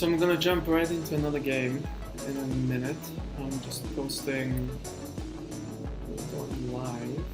So I'm gonna jump right into another game in a minute. I'm just posting going live.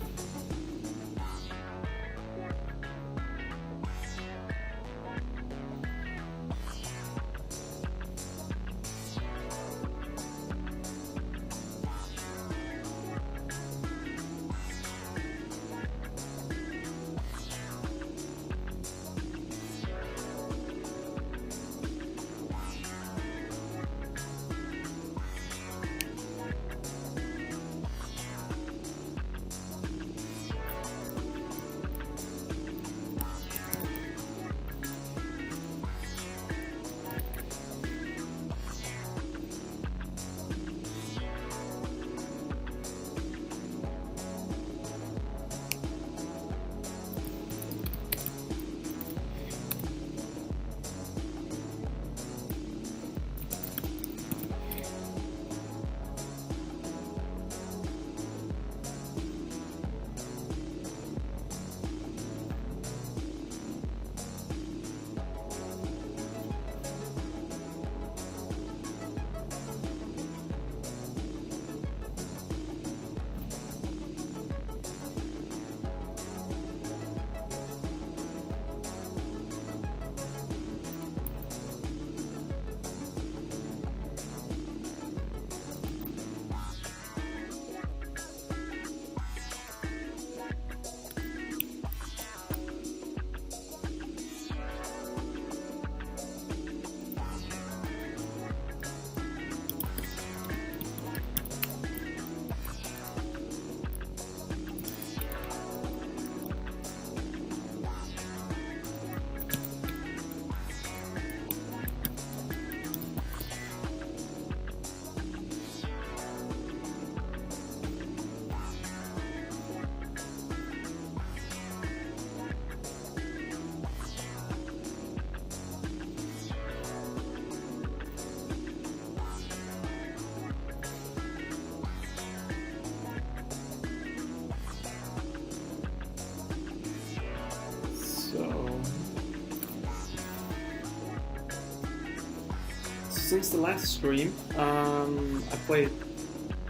Since the last stream, I played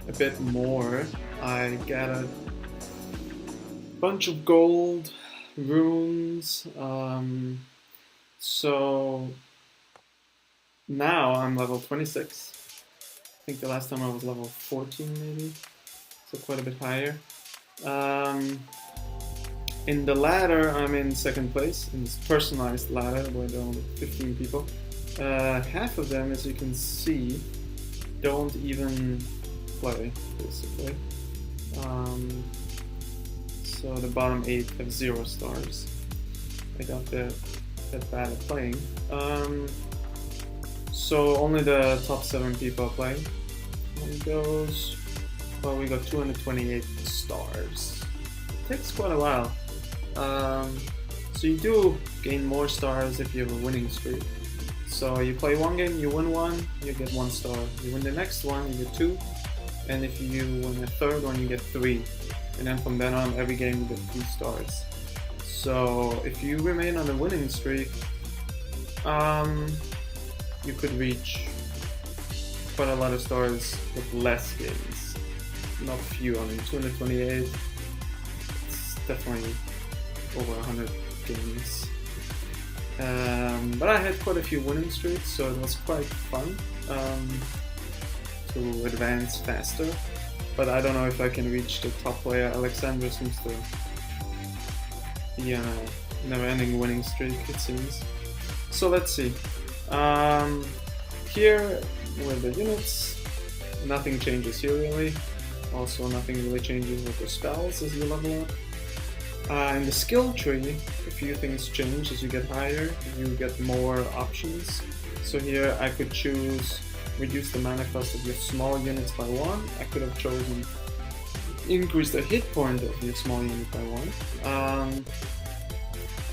a bit more. I got a bunch of gold runes, so now I'm level 26. I think the last time I was level 14 maybe, so quite a bit higher. In the ladder, I'm in second place, in this personalized ladder where there are only 15 people. Half of them, as you can see, don't even play, basically. So the bottom 8 have 0 stars. I got that bad at playing. So only the top 7 people are playing. And those, well, we got 228 stars. It takes quite a while. So you do gain more stars if you have a winning streak. So you play one game, you win one, you get 1 star. You win the next one, you get 2. And if you win a third one, you get 3. And then from then on, every game you get 3 stars. So if you remain on a winning streak, you could reach quite a lot of stars with less games. Not few, I mean 228. It's definitely over 100 games. But I had quite a few winning streaks, so it was quite fun to advance faster. But I don't know if I can reach the top player. Alexander seems to be on a never-ending winning streak, it seems. So let's see. Here with the units, nothing changes here really. Also nothing really changes with the spells as you level up. In the skill tree, a few things change. As you get higher, you get more options. So here I could choose reduce the mana cost of your small units by 1. I could have chosen increase the hit point of your small unit by 1.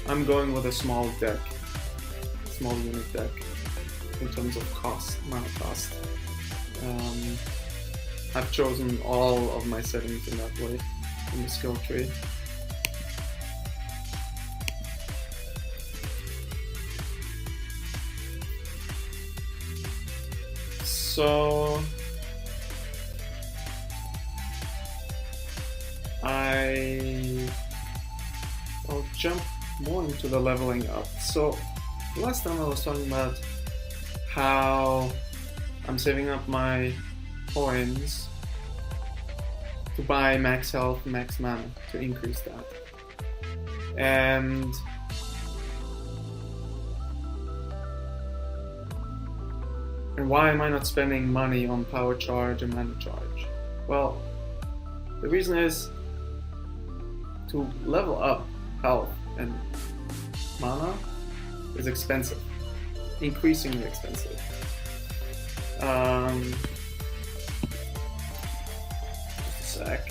I'm going with a small unit deck in terms of cost, mana cost. I've chosen all of my settings in that way in the skill tree. so I'll jump more into the leveling up. So last time I was talking about how I'm saving up my coins to buy max health, max mana, to increase that. And why am I not spending money on power charge and mana charge? Well, the reason is to level up health and mana is expensive, increasingly expensive. Just a sec.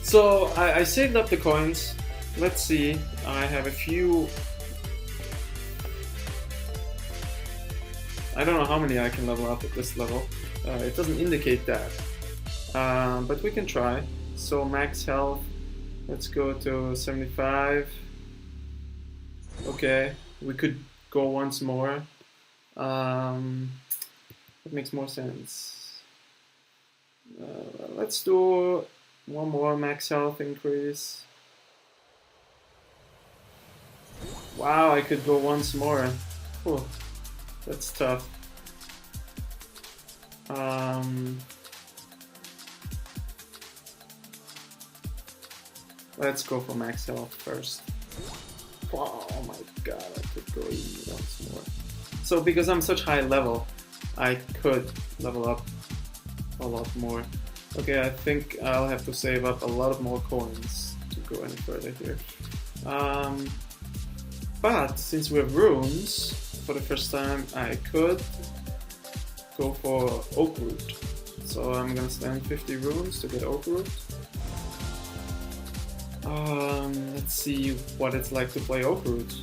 So I saved up the coins. Let's see, I have a few. I don't know how many I can level up at this level. It doesn't indicate that, but we can try. So max health, let's go to 75. Okay, we could go once more. That makes more sense. Let's do one more max health increase. Wow, I could go once more. Whew, that's tough. Let's go for max health first. Wow, oh my god, I could go even once more. So because I'm such high level, I could level up a lot more. Okay, I think I'll have to save up a lot more coins to go any further here. But since we have runes, for the first time I could go for Oak Root. So I'm gonna spend 50 runes to get Oak Root. Let's see what it's like to play Oak Root.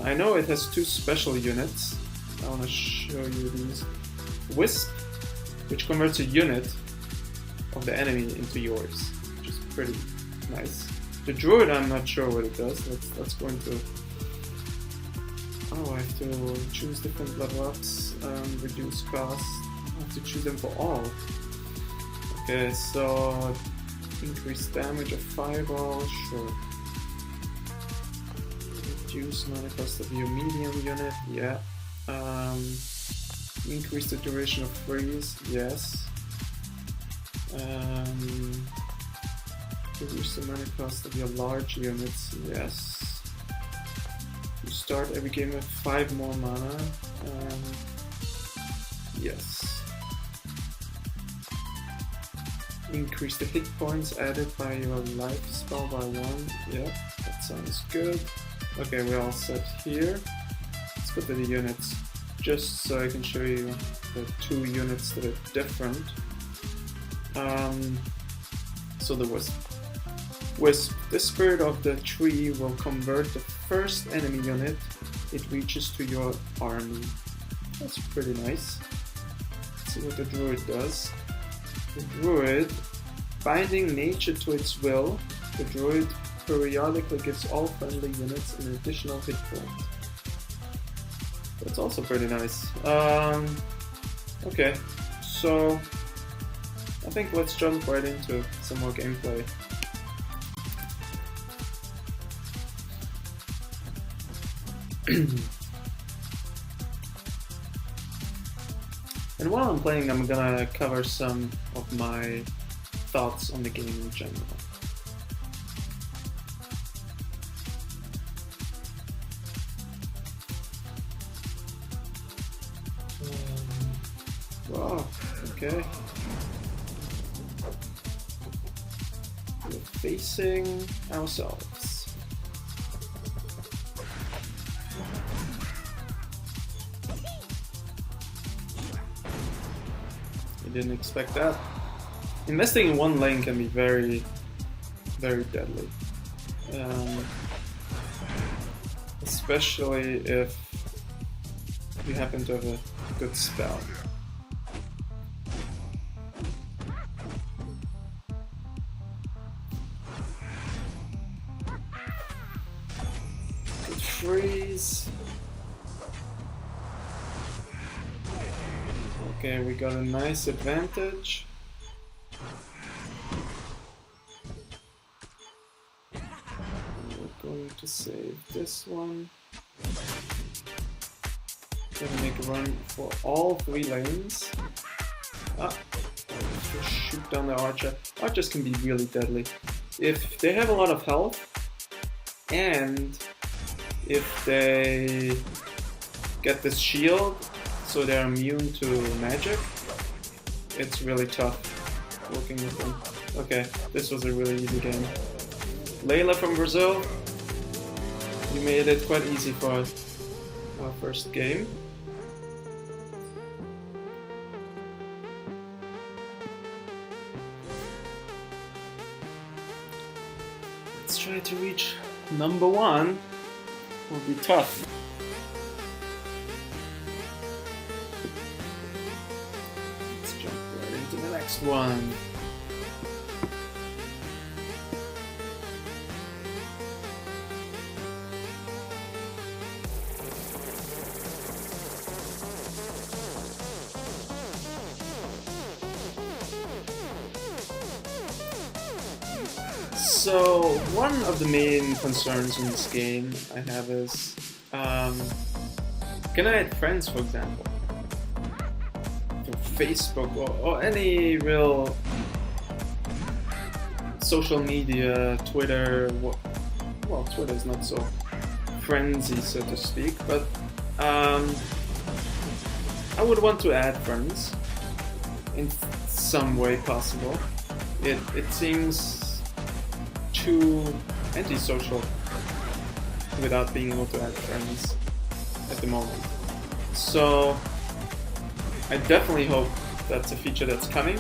I know it has two special units. I wanna show you these. Wisp, which converts a unit of the enemy into yours, which is pretty nice. The Druid, I'm not sure what it does. Let's go into. Oh, I have to choose different level ups, reduce cost. I have to choose them for all. Okay, so increase damage of fireball, sure. Reduce mana cost of your medium unit, yeah. Increase the duration of freeze, yes. Reduce the mana cost of your large units, yes. You start every game with 5 more mana, yes. Increase the hit points added by your life spell by 1, yeah, that sounds good. Okay, we're all set here. Let's go to the units, just so I can show you the 2 units that are different. So the Wisp. Wisp, the spirit of the tree will convert the first enemy unit it reaches to your army. That's pretty nice. Let's see what the Druid does. The Druid, binding nature to its will, the Druid periodically gives all friendly units an additional hit point. That's also pretty nice. Okay, so I think let's jump right into some more gameplay. And while I'm playing, I'm gonna cover some of my thoughts on the game in general. Wow, okay. We're facing ourselves. Didn't expect that. Investing in one lane can be very, very deadly. Especially if you happen to have a good spell. freeze. Okay, we got a nice advantage. We're going to save this one. Gonna make a run for all 3 lanes. Just shoot down the archer. Archers can be really deadly. If they have a lot of health, and if they get this shield, so they're immune to magic, it's really tough working with them. Okay, this was a really easy game. Layla from Brazil, you made it quite easy for us. Our first game. Let's try to reach number 1. Will be tough. Let's jump right into the next one. So, one of the main concerns in this game I have is, can I add friends, for example, through Facebook or any real social media, Twitter, well, Twitter is not so friendsy, so to speak, but I would want to add friends in some way possible. It seems too antisocial without being able to add friends at the moment. So I definitely hope that's a feature that's coming,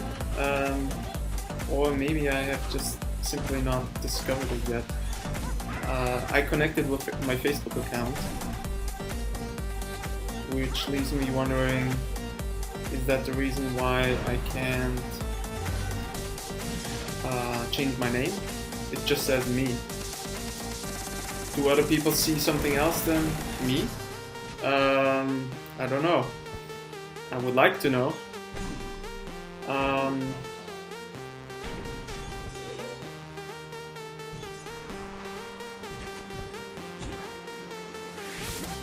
or maybe I have just simply not discovered it yet. I connected with my Facebook account, which leaves me wondering, is that the reason why I can't change my name? It just says me. Do other people see something else than me? I don't know. I would like to know.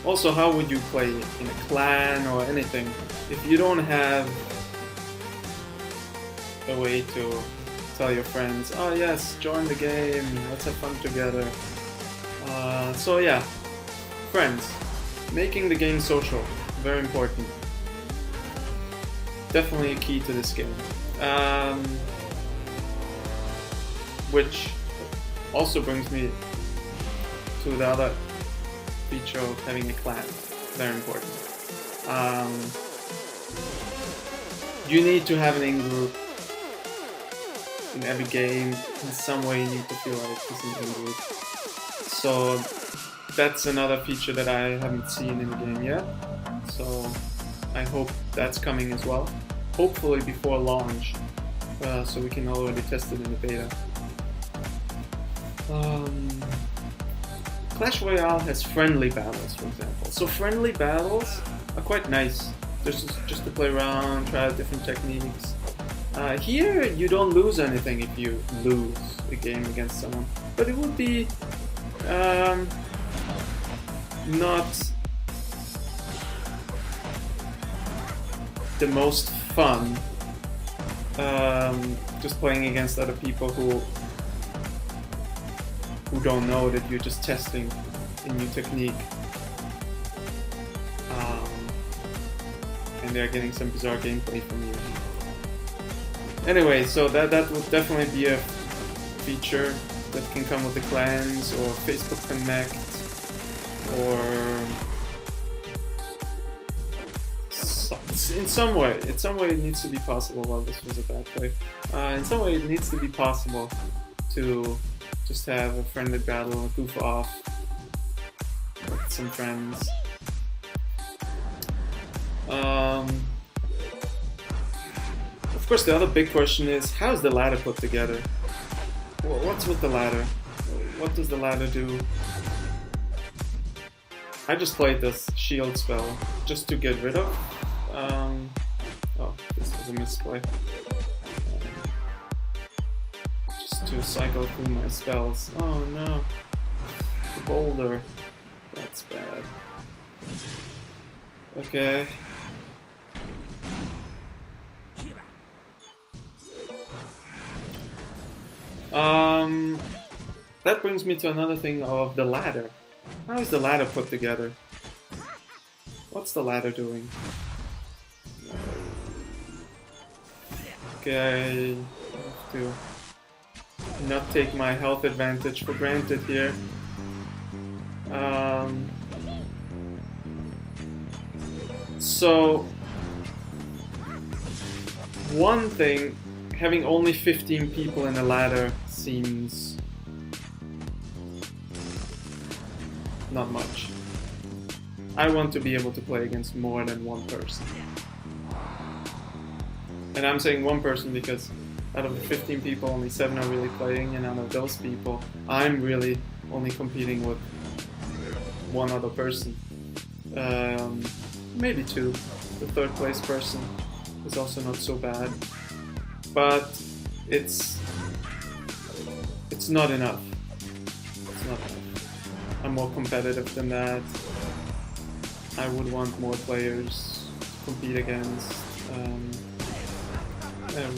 Also, how would you play in a clan or anything if you don't have a way to tell your friends, oh yes, join the game, let's have fun together. So yeah, friends. Making the game social, very important. Definitely a key to this game. Which also brings me to the other feature of having a clan, very important. You need to have an in-group in every game. In some way you need to feel like it's an in-group. So that's another feature that I haven't seen in the game yet. So I hope that's coming as well. Hopefully before launch, so we can already test it in the beta. Clash Royale has friendly battles, for example. So friendly battles are quite nice. Just to play around, try out different techniques. Here you don't lose anything if you lose a game against someone, but it would be not the most fun just playing against other people who don't know that you're just testing a new technique, and they're getting some bizarre gameplay from you. Anyway, so that would definitely be a feature that can come with the clans or Facebook Connect, or in some way it needs to be possible. Well, this was a bad play. In some way it needs to be possible to just have a friendly battle, goof off with some friends. Of course, the other big question is, how is the ladder put together? What's with the ladder? What does the ladder do? I just played this shield spell just to get rid of. Oh, this was a misplay. Just to cycle through my spells. Oh no, the boulder. That's bad. Okay. That brings me to another thing of the ladder. How is the ladder put together? What's the ladder doing? Okay, I have to not take my health advantage for granted here. So, one thing, having only 15 people in a ladder seems not much. I want to be able to play against more than one person. And I'm saying one person because out of the 15 people, only 7 are really playing, and out of those people, I'm really only competing with one other person. Maybe 2. The third place person is also not so bad. But it's not enough. It's not enough. I'm more competitive than that. I would want more players to compete against.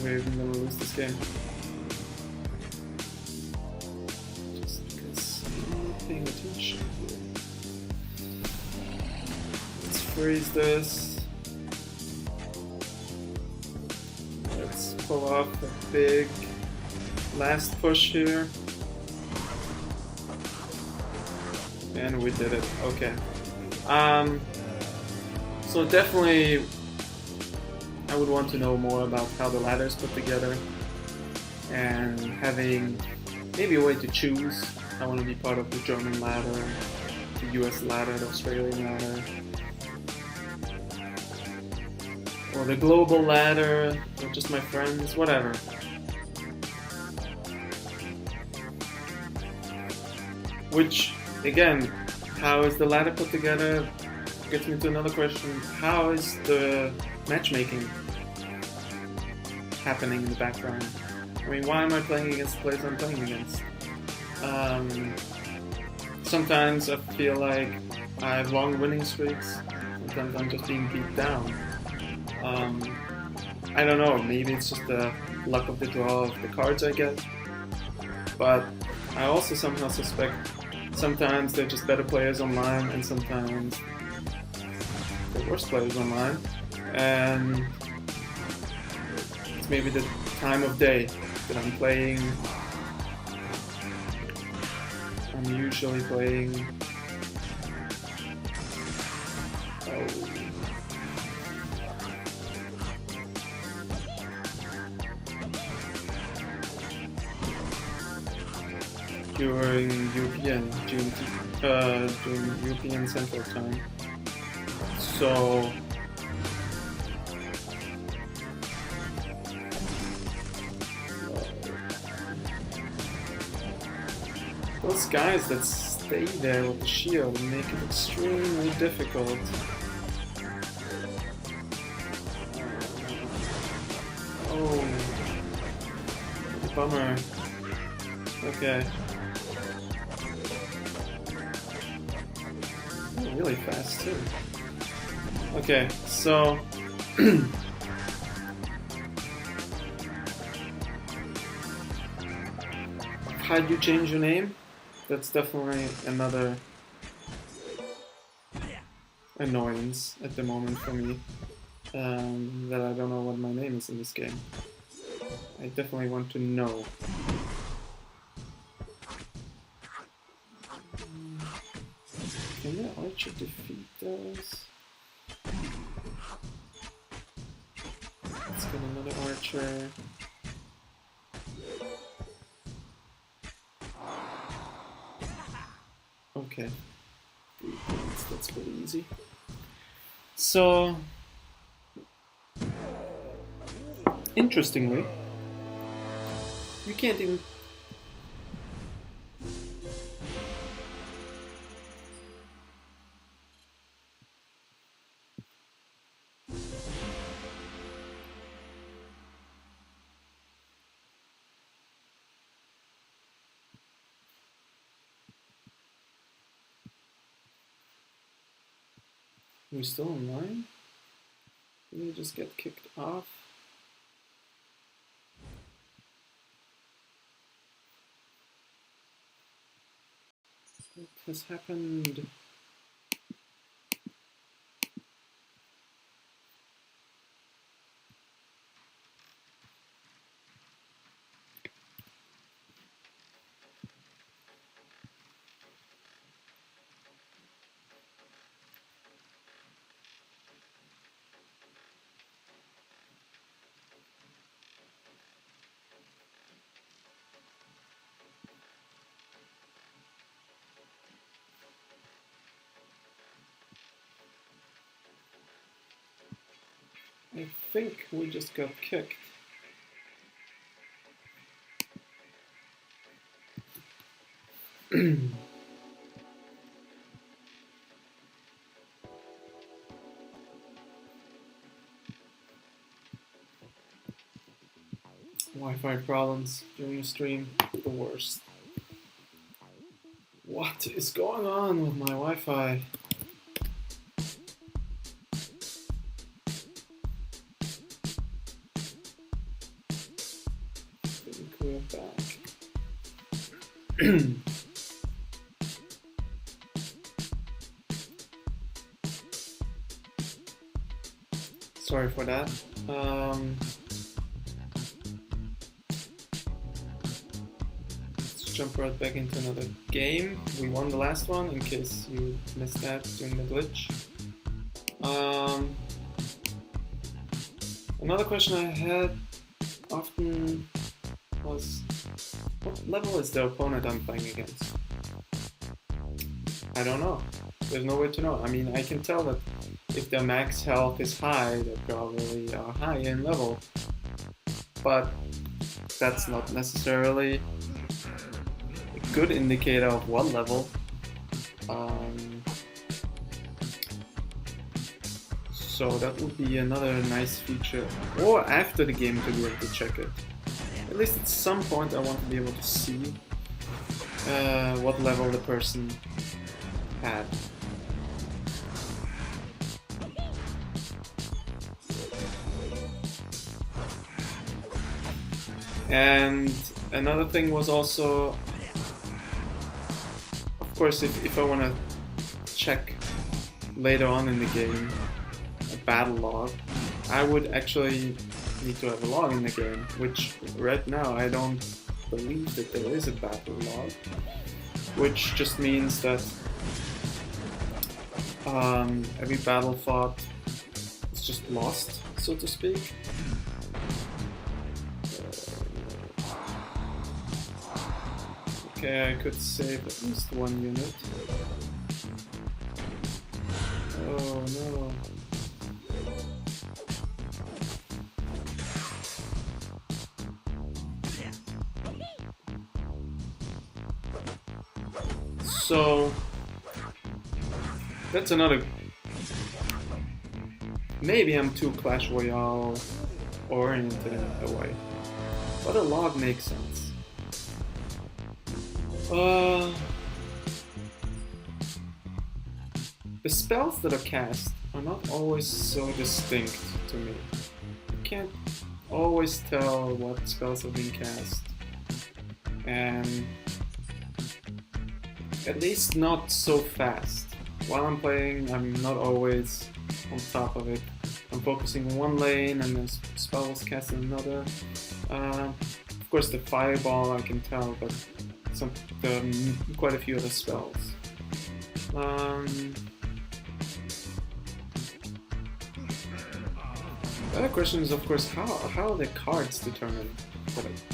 We're even gonna lose this game. Just because I'm not paying attention here. Let's freeze this. Let's pull off a big last push here. And we did it. Okay. So definitely I would want to know more about how the ladder is put together and having maybe a way to choose. I want to be part of the German ladder, the US ladder, the Australian ladder, or the global ladder, or just my friends, whatever. Which, again, how is the ladder put together? Gets me to another question. How is the matchmaking happening in the background? I mean, why am I playing against the players I'm playing against? Sometimes I feel like I have long winning streaks. Sometimes I'm just being beat down. I don't know, maybe it's just the luck of the draw of the cards I get. But I also somehow suspect sometimes they're just better players online and sometimes they're worse players online. And it's maybe the time of day that I'm playing. I'm usually playing during European Central Time. So those guys that stay there with the shield make it extremely difficult. Oh, bummer. Okay. Oh, really fast too. Okay, so how do you change your name? That's definitely another annoyance at the moment for me, that I don't know what my name is in this game. I definitely want to know. Can the archer defeat those? Let's get another archer. Okay, 3 points, that's pretty easy. So, interestingly, you can't even... We're still online? Did we just get kicked off? What has happened? I think we just got kicked. Wi-Fi problems during a stream, the worst. What is going on with my Wi-Fi? Think we're back. Sorry for that. Let's jump right back into another game. We won the last one, in case you missed that during the glitch. Another question I had often was, what level is the opponent I'm playing against? I don't know. There's no way to know. I mean, I can tell that if their max health is high, they probably are high in level. But that's not necessarily a good indicator of what level. So that would be another nice feature. Or after the game to be able to check it. At least at some point I want to be able to see what level the person had. And another thing was also, of course, if I want to check later on in the game a battle log, I would actually need to have a log in the game, which right now I don't believe that there is a battle log, which just means that every battle fought is just lost, so to speak. Okay, I could save at least one unit. Oh no. So that's another. Maybe I'm too Clash Royale oriented in a way, but a log makes sense. The spells that are cast are not always so distinct to me. You can't always tell what spells have been cast, and at least not so fast. While I'm playing, I'm not always on top of it. I'm focusing on one lane and the spell was cast in another. Of course the fireball I can tell, but quite a few other spells. The other question is, of course, how are the cards determined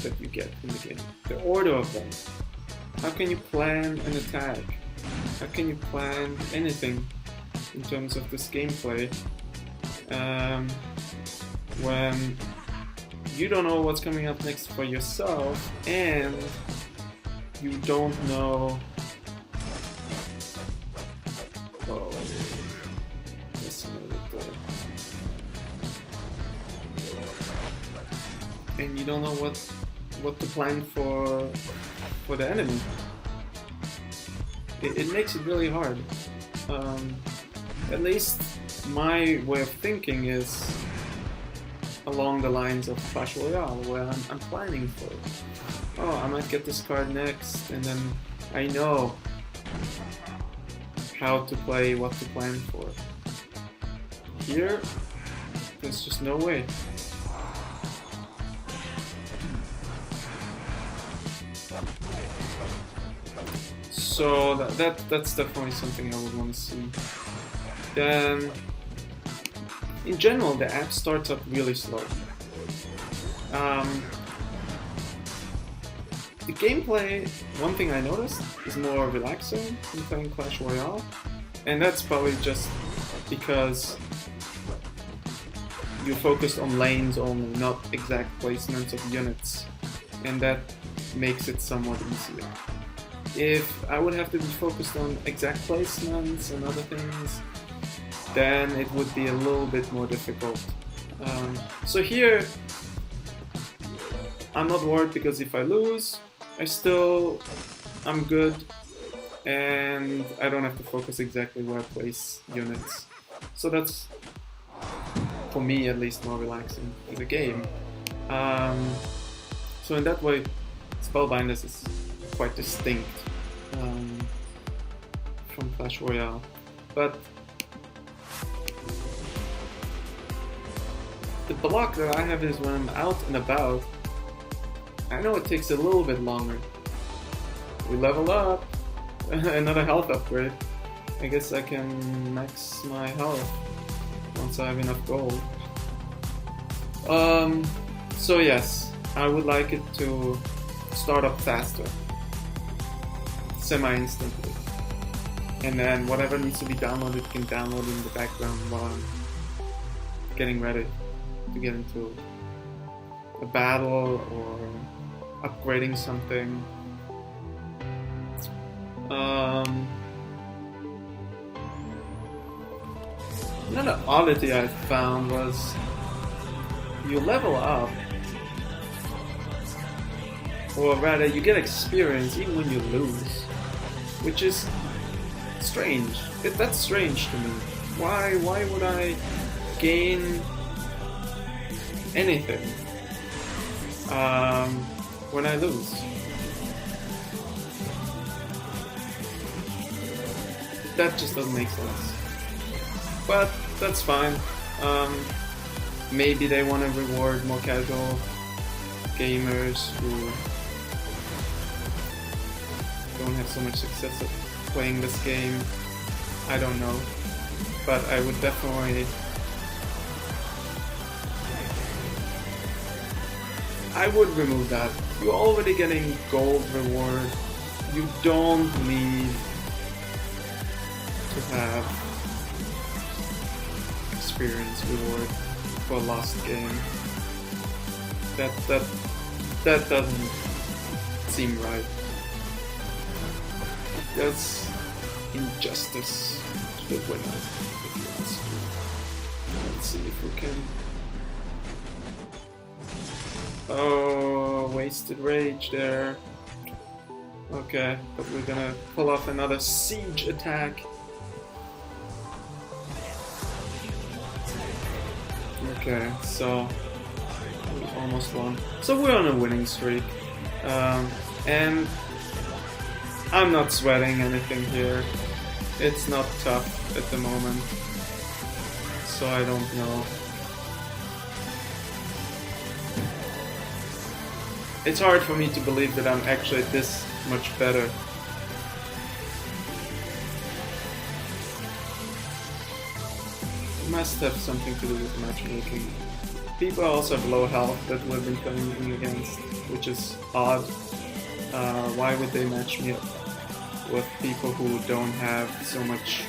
that you get in the game? The order of them. How can you plan an attack? How can you plan anything in terms of this gameplay when you don't know what's coming up next for yourself and you don't know. Oh, this and you don't know what to plan for the enemy. It makes it really hard. At least my way of thinking is along the lines of Clash Royale, where I'm planning for it. Oh, I might get this card next, and then I know how to play, what to plan for. Here, there's just no way. So that's definitely something I would want to see. Then, in general, the app starts up really slow. The gameplay, one thing I noticed, is more relaxing than playing Clash Royale, and that's probably just because you're focused on lanes only, not exact placements of units, and that makes it somewhat easier. If I would have to be focused on exact placements and other things, then it would be a little bit more difficult. So here, I'm not worried because if I lose, I'm good, and I don't have to focus exactly where I place units. So that's, for me at least, more relaxing as a game. So in that way, Spellbinders is quite distinct from Clash Royale. But the block that I have is when I'm out and about, I know it takes a little bit longer. We level up, another health upgrade. I guess I can max my health once I have enough gold. So yes, I would like it to start up faster, semi-instantly. And then whatever needs to be downloaded can download in the background while I'm getting ready to get into a battle or upgrading something. Another oddity I found was you level up, or rather you get experience even when you lose, which is strange. That's strange to me. Why would I gain anything when I lose? That just doesn't make sense. But that's fine. Maybe they want to reward more casual gamers who don't have so much success at playing this game. I don't know. But I would definitely... I would remove that. You're already getting gold reward. You don't need to have experience reward for a lost game. That doesn't seem right. That's injustice to the winner, if you ask me. Let's see if we can... Oh, wasted rage there. Okay, but we're gonna pull off another siege attack. Okay, so we almost won. So we're on a winning streak. And I'm not sweating anything here. It's not tough at the moment. So I don't know. It's hard for me to believe that I'm actually this much better. It must have something to do with matchmaking. People also have low health that we've been playing against, which is odd. Why would they match me up with people who don't have so much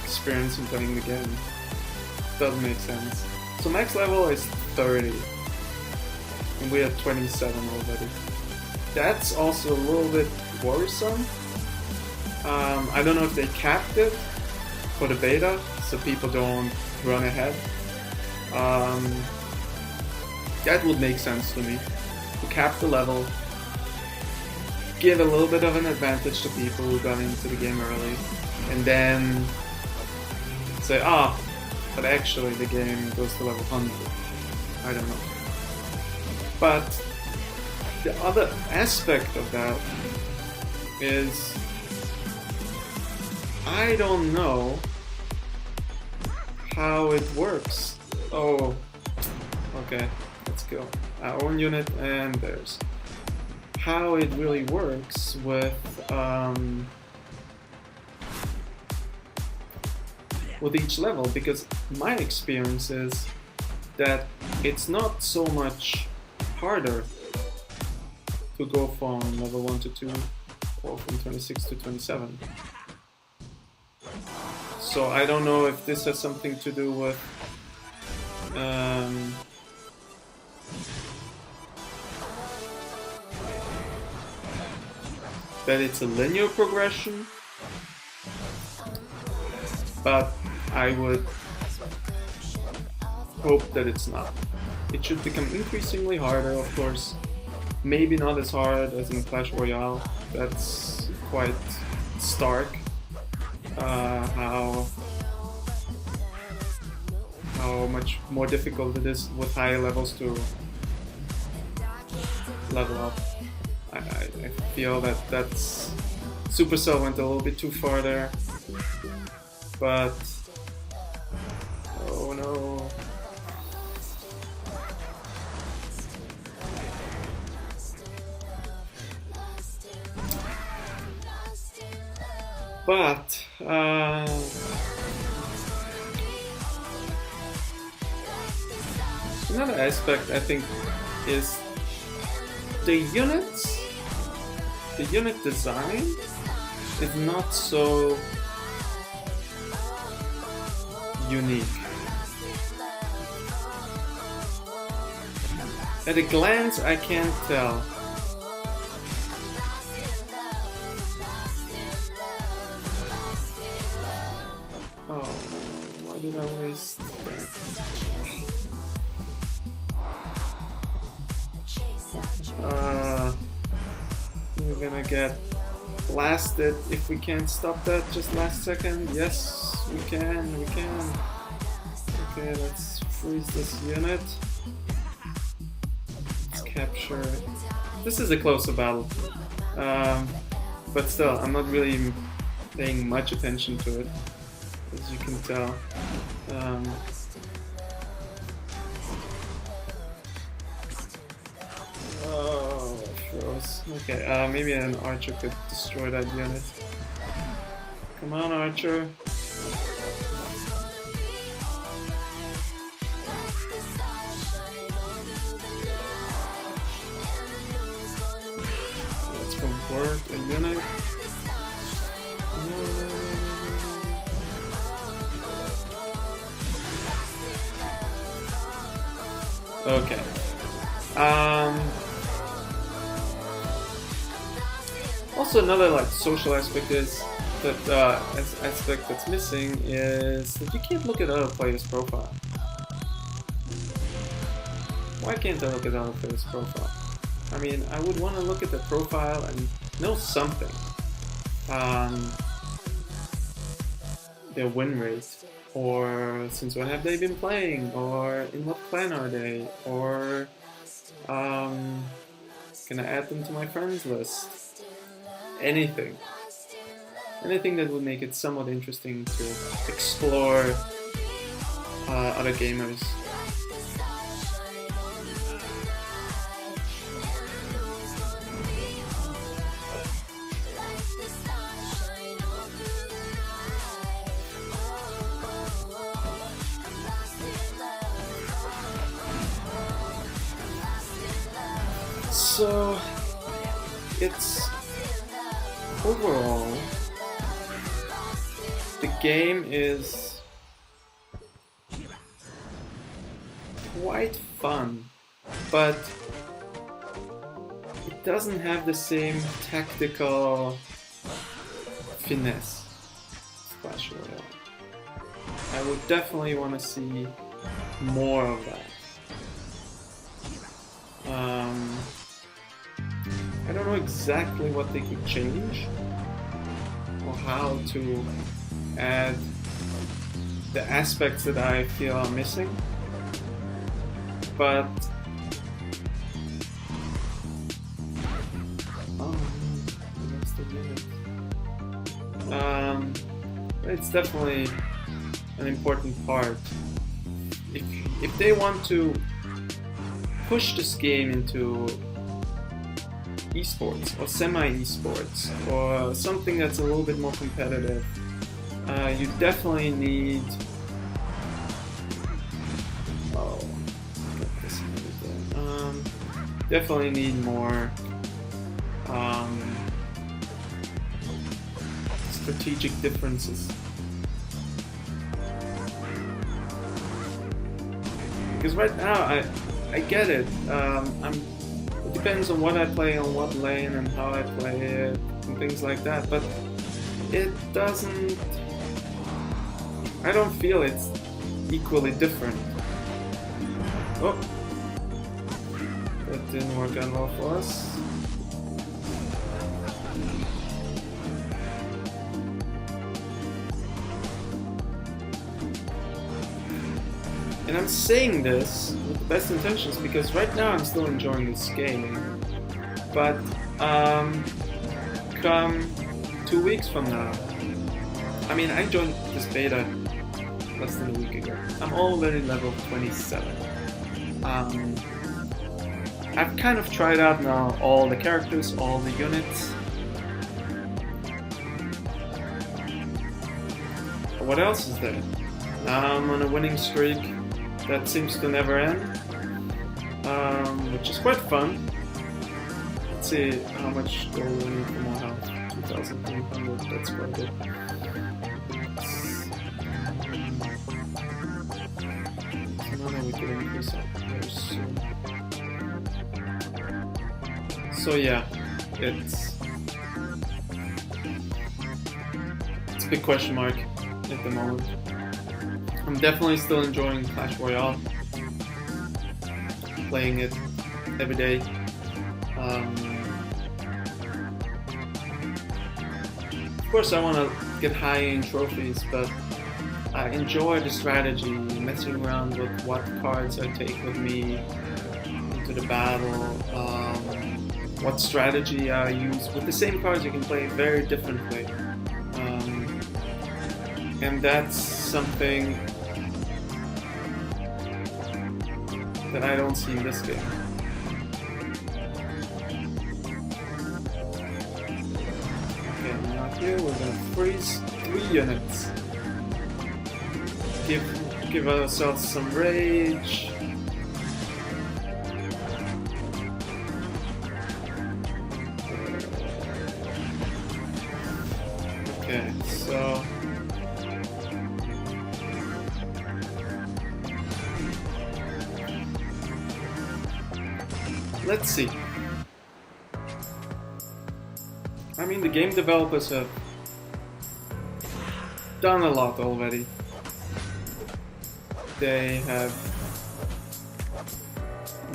experience in playing the game? Doesn't make sense. So max level is 30, and we're at 27 already. That's also a little bit worrisome. I don't know if they capped it for the beta, so people don't run ahead. That would make sense to me. To cap the level, give a little bit of an advantage to people who got into the game early, and then say, ah, but actually the game goes to level 100. I don't know. But the other aspect of that is I don't know how it works. Oh, okay, let's go. Our own unit and theirs. How it really works with each level, because my experience is that it's not so much harder to go from level 1 to 2 or from 26 to 27. So I don't know if this has something to do with that it's a linear progression, but I would hope that it's not. It should become increasingly harder, of course. Maybe not as hard as in Clash Royale. That's quite stark. How much more difficult it is with higher levels to level up. I feel that's Supercell went a little bit too far there, but oh no. But another aspect I think is the units. The unit design is not so unique. At a glance, I can't tell. Oh, why did I waste that? We're gonna get blasted if we can't stop that just last second. Yes, we can. Okay, let's freeze this unit. Let's capture it. This is a closer battle. But still, I'm not really paying much attention to it, as you can tell. Okay, maybe an archer could destroy that unit. Come on, archer. Let's convert a unit. Okay. Also, another like social aspect is that aspect that's missing is that you can't look at other players' profile. Why can't I look at other players' profile? I mean, I would want to look at the profile and know something. Their win rate, or since when have they been playing, or in what clan are they, or can I add them to my friends list? Anything that would make it somewhat interesting to explore other gamers. So it's overall, the game is quite fun, but it doesn't have the same tactical finesse as Clash Royale. I would definitely want to see more of that. I don't know exactly what they could change or how to add the aspects that I feel are missing. But it's definitely an important part. If they want to push this game into esports or semi-esports or something that's a little bit more competitive, you definitely need definitely need more strategic differences. Because right now I get it. It depends on what I play on what lane and how I play it and things like that. But it doesn't. I don't feel it's equally different. Oh, that didn't work out well for us. And I'm saying this with the best intentions because right now I'm still enjoying this game. But come 2 weeks from now, I mean, I joined this beta less than a week ago. I'm already level 27. I've kind of tried out now all the characters, all the units. What else is there? Now I'm on a winning streak that seems to never end, which is quite fun. Let's see how much gold we need for more health. 2,300, that's quite good. So now we can increase our very soon. So yeah, it's a big question mark at the moment. I'm definitely still enjoying Clash Royale, playing it every day. Of course I want to get high in trophies, but I enjoy the strategy, messing around with what cards I take with me into the battle, what strategy I use. With the same cards you can play very differently. And that's something that I don't see in this game. Okay, now here we're gonna freeze 3 units. Give ourselves some rage. Okay, so let's see. I mean, the game developers have done a lot already. They have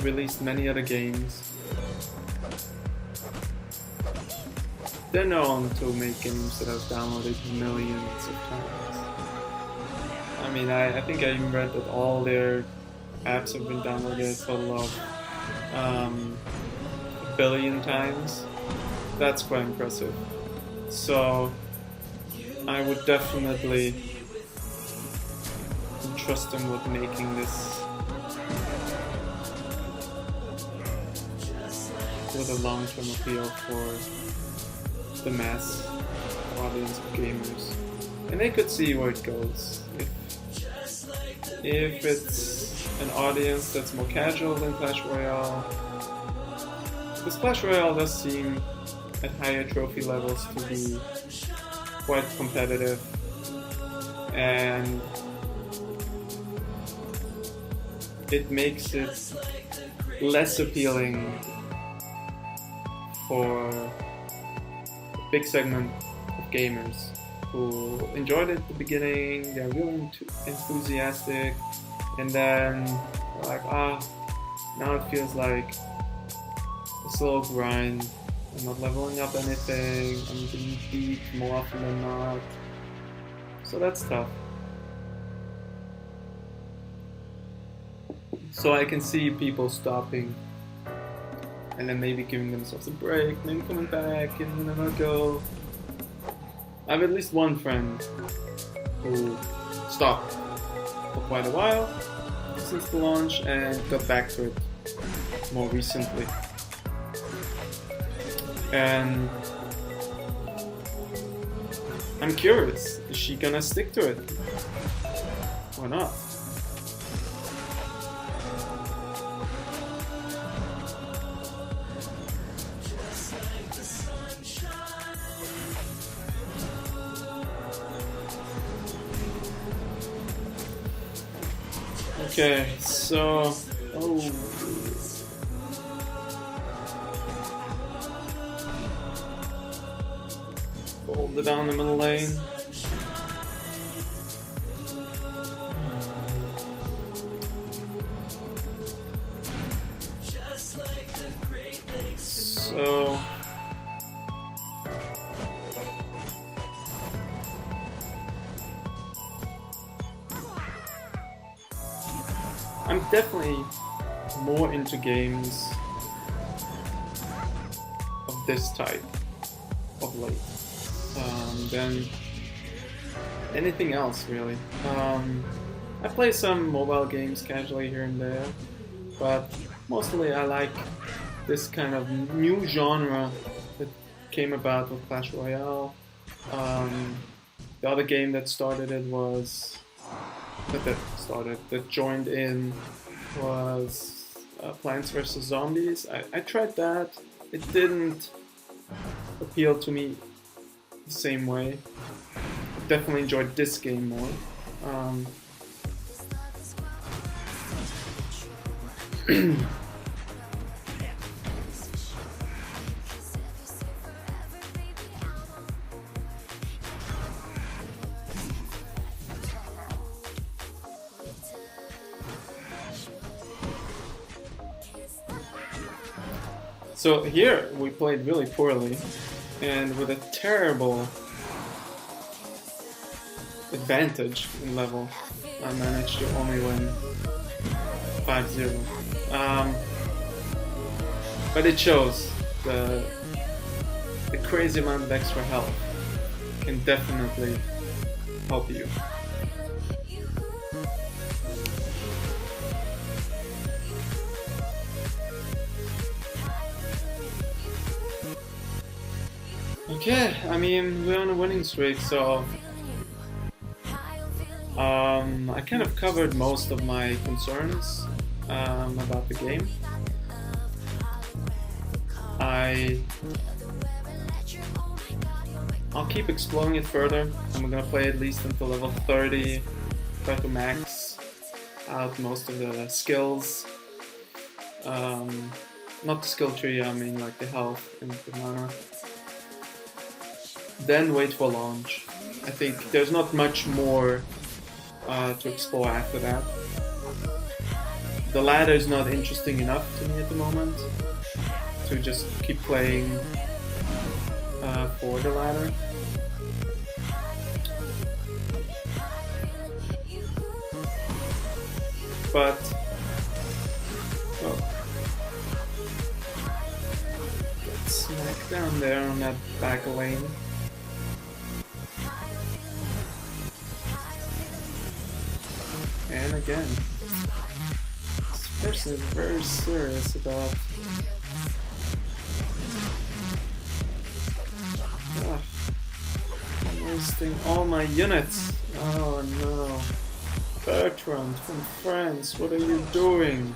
released many other games. They're known to make games that have downloaded millions of times. I mean, I think I even read that all their apps have been downloaded a total of 1 billion times. That's quite impressive. So I would definitely trust them with making this with a long-term appeal for the mass audience of gamers. And they could see where it goes. If it's an audience that's more casual than Clash Royale, because Clash Royale does seem at higher trophy levels to be quite competitive, and it makes it less appealing for a big segment of gamers who enjoyed it at the beginning, they're really enthusiastic, and then they're like, now it feels like a slow grind. I'm not leveling up anything, I'm getting beat more often than not. So that's tough. So I can see people stopping and then maybe giving themselves a break, maybe coming back and then I'll go. I have at least one friend who stopped for quite a while since the launch and got back to it more recently. And I'm curious, is she gonna stick to it or not? Okay, so hold it down the middle lane. So I'm definitely more into games of this type of late than anything else, really. I play some mobile games casually here and there, but mostly I like this kind of new genre that came about with Clash Royale. The other game that started it was that joined in was Plants vs. Zombies. I tried that. It didn't appeal to me the same way. Definitely enjoyed this game more. So here we played really poorly, and with a terrible advantage in level, I managed to only win 5-0. But it shows the crazy amount of extra health can definitely help you. Okay, I mean, we're on a winning streak, so I kind of covered most of my concerns about the game. I'll keep exploring it further. I'm gonna play at least until level 30, try to max out most of the skills. Not the skill tree, I mean like the health and the mana. Then wait for launch. I think there's not much more to explore after that. The ladder is not interesting enough to me at the moment to just keep playing for the ladder. But get smacked down there on that back lane. And again, this person is very serious about I'm wasting all my units. Oh no. Bertrand from France, what are you doing?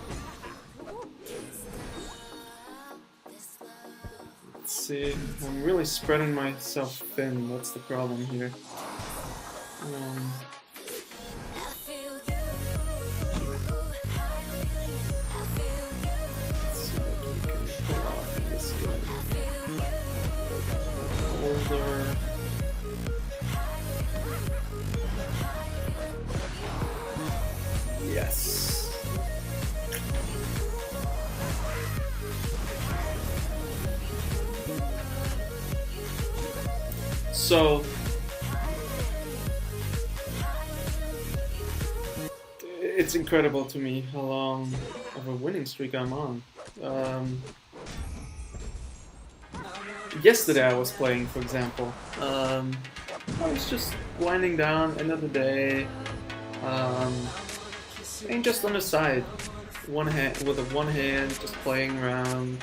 Let's see, I'm really spreading myself thin, that's the problem here. Yes. So It's incredible to me how long of a winning streak I'm on. Yesterday I was playing, for example. I was just winding down another day, and just on the side, one hand, just playing around,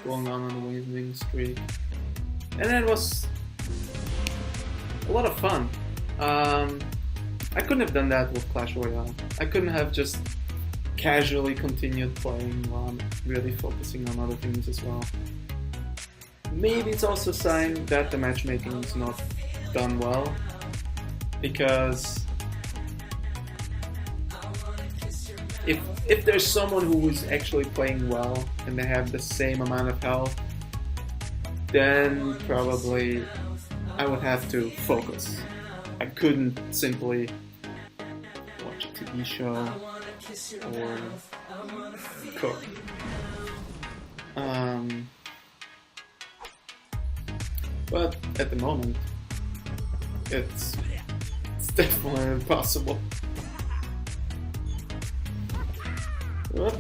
going on a winning streak, and it was a lot of fun. I couldn't have done that with Clash Royale. I couldn't have just casually continued playing while I'm really focusing on other things as well. Maybe it's also a sign that the matchmaking is not done well, because if there's someone who is actually playing well and they have the same amount of health, then probably I would have to focus. I couldn't simply watch a TV show or cook. But at the moment, it's definitely impossible. Whoop.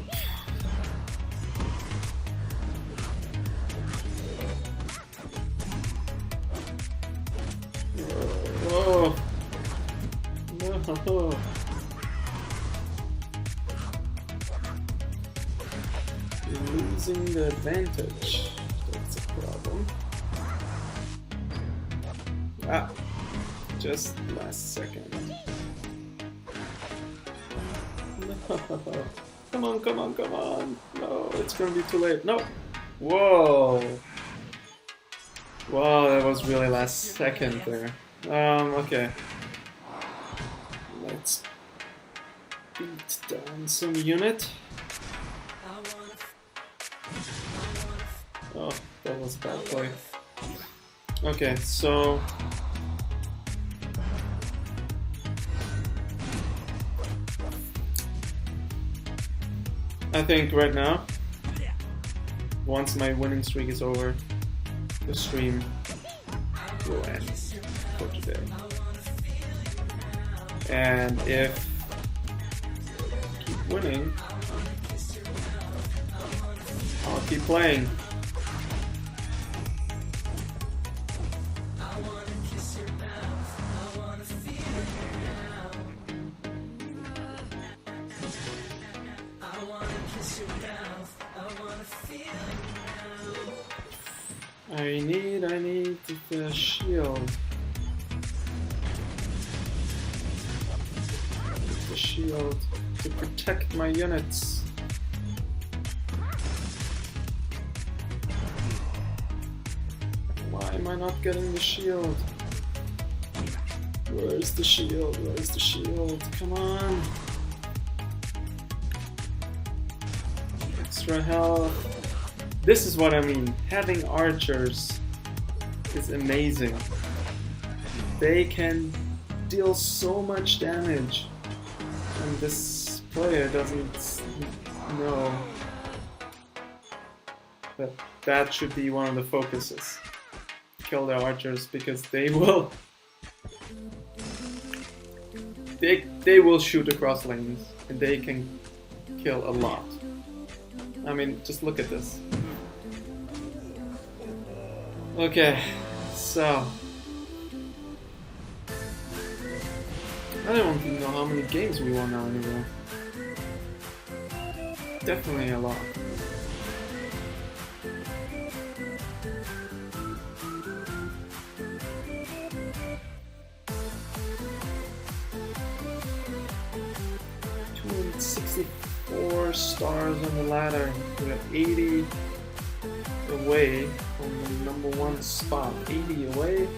Whoa. No. You're losing the advantage. That's a problem. Ah, just last second. No. Come on, come on, come on. No, it's gonna be too late. No. Whoa. Wow, that was really last second there. Okay. Let's beat down some unit. Oh, that was a bad play. Okay, so I think right now, once my winning streak is over, the stream will end for today. And if I keep winning, I'll keep playing. I need the shield. The shield to protect my units. Why am I not getting the shield? Where's the shield? Where's the shield? Come on. Extra health. This is what I mean. Having archers is amazing. They can deal so much damage, and this player doesn't know that that should be one of the focuses. Kill the archers, because they will they will shoot across lanes and they can kill a lot. I mean, just look at this. Okay, so I don't even know how many games we won now anymore. Definitely a lot. $264 stars on the ladder. We got 80 away from the number one spot. 80 away.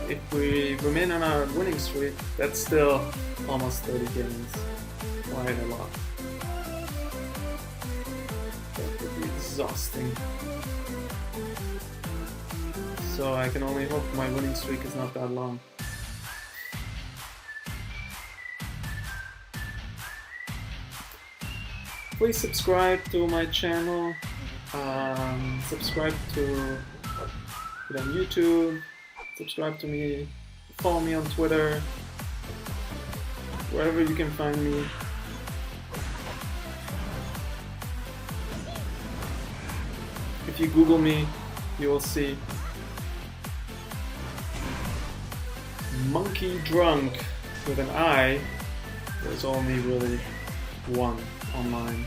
If we remain on our winning streak, that's still almost 30 games. Quite a lot. That would be exhausting. So I can only hope my winning streak is not that long. Please subscribe to my channel. Subscribe to it on YouTube. Subscribe to me. Follow me on Twitter. wherever you can find me. If you Google me, you will see MONKiDRUNK with an I. There's only really one online.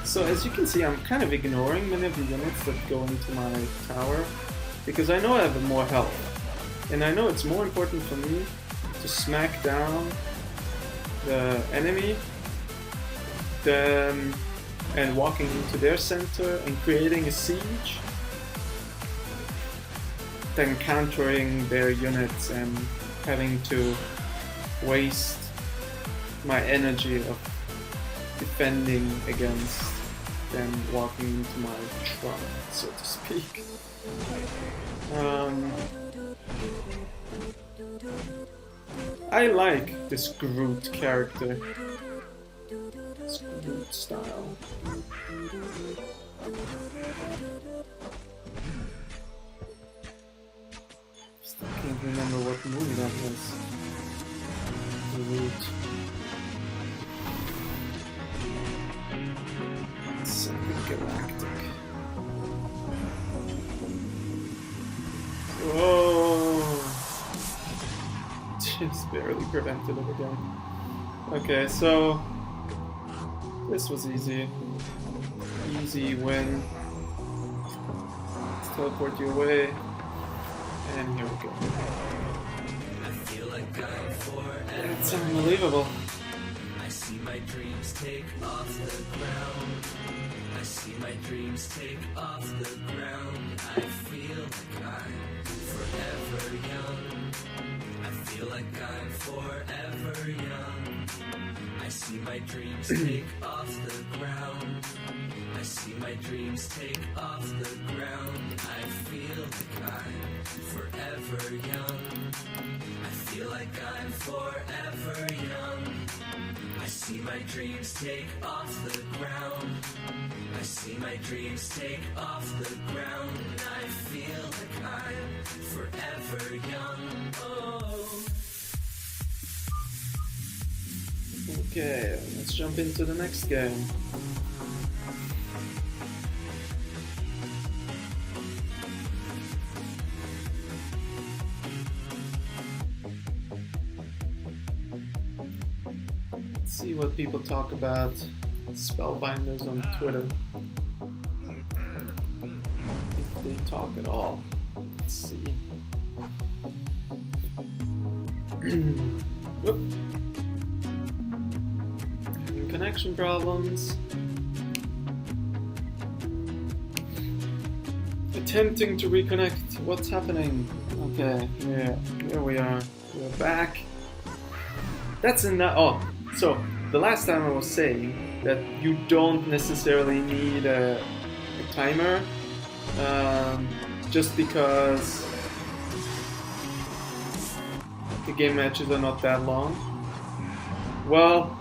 So as you can see, I'm kind of ignoring many of the units that go into my tower because I know I have more health. And I know it's more important for me to smack down the enemy and walking into their center and creating a siege than countering their units and having to waste my energy of defending against them walking into my trunk, so to speak. I like this Groot character. This Groot style. Still can't remember what movie that was. Groot. Something galactic. Whoa! Just barely prevented it again. Okay, so this was easy. Easy win. Let's teleport you away. And here we go. That's unbelievable. I see my dreams take off the ground. I see my dreams take off the ground. I feel like I'm forever young. I feel like I'm forever young. I see my dreams take off the ground. I see my dreams take off the ground. I feel like I'm forever young. I feel like I'm forever young. I see my dreams take off the ground. I see my dreams take off the ground. And I feel like I'm forever young. Oh. Okay, let's jump into the next game. Let's see what people talk about Spellbinders on Twitter. If they talk at all. Let's see. Whoop. Having connection problems. Attempting to reconnect. What's happening? Okay, yeah, here we are. We're back. That's enough. Oh, so the last time I was saying that you don't necessarily need a timer, just because the game matches are not that long. Well,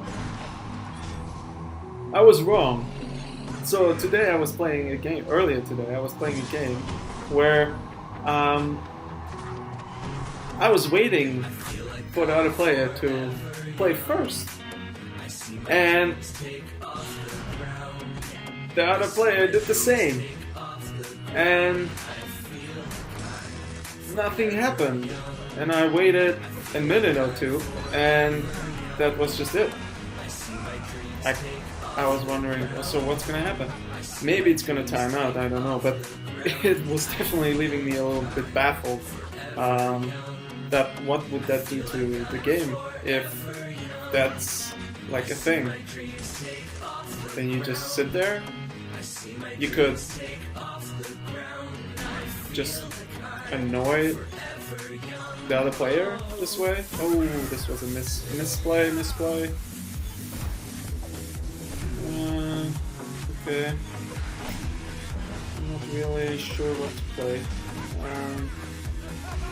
I was wrong. So today I was playing a game, earlier today I was playing a game where I was waiting for the other player to play first. And the other player did the same. And nothing happened. And I waited a minute or two, and that was just it. I was wondering, so what's gonna happen? Maybe it's gonna time out, I don't know, but it was definitely leaving me a little bit baffled. That what would that do to the game if that's like a thing? Then you just sit there. You could just annoy the other player this way. Oh, this was a misplay. Okay. I'm not really sure what to play.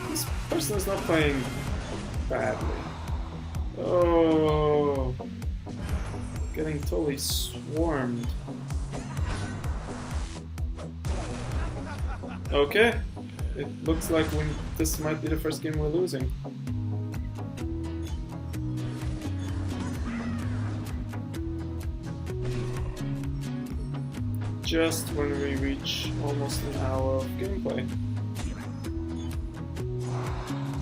This person is not playing badly. Oh, getting totally swarmed. Okay, it looks like this might be the first game we're losing. Just when we reach almost an hour of gameplay.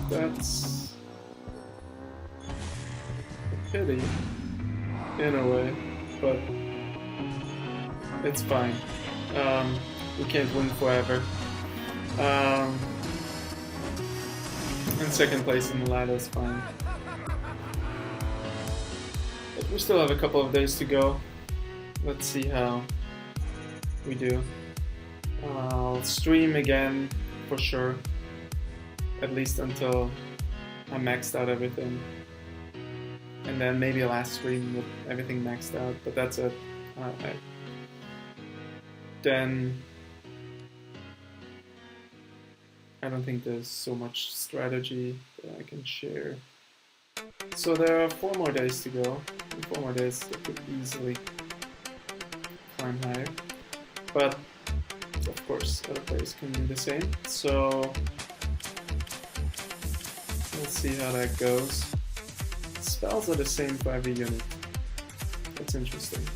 That's a pity, in a way, but it's fine. We can't win forever. And second place in the ladder is fine. But we still have a couple of days to go. Let's see how we do. I'll stream again for sure. At least until I maxed out everything. And then maybe a last stream with everything maxed out, but that's it. Then I don't think there's so much strategy that I can share. So there are 4 more days to go. In 4 more days I could easily climb higher. But of course other players can do the same. So let's see how that goes. Spells are the same for every unit. That's interesting.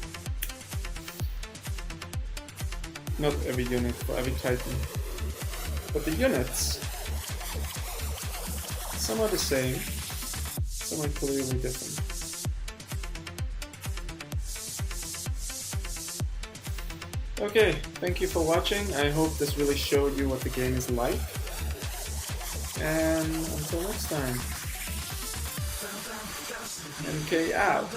Not every unit, for every titan. But the units, some are the same, some are clearly different. Okay, thank you for watching. I hope this really showed you what the game is like. And until next time, MK out.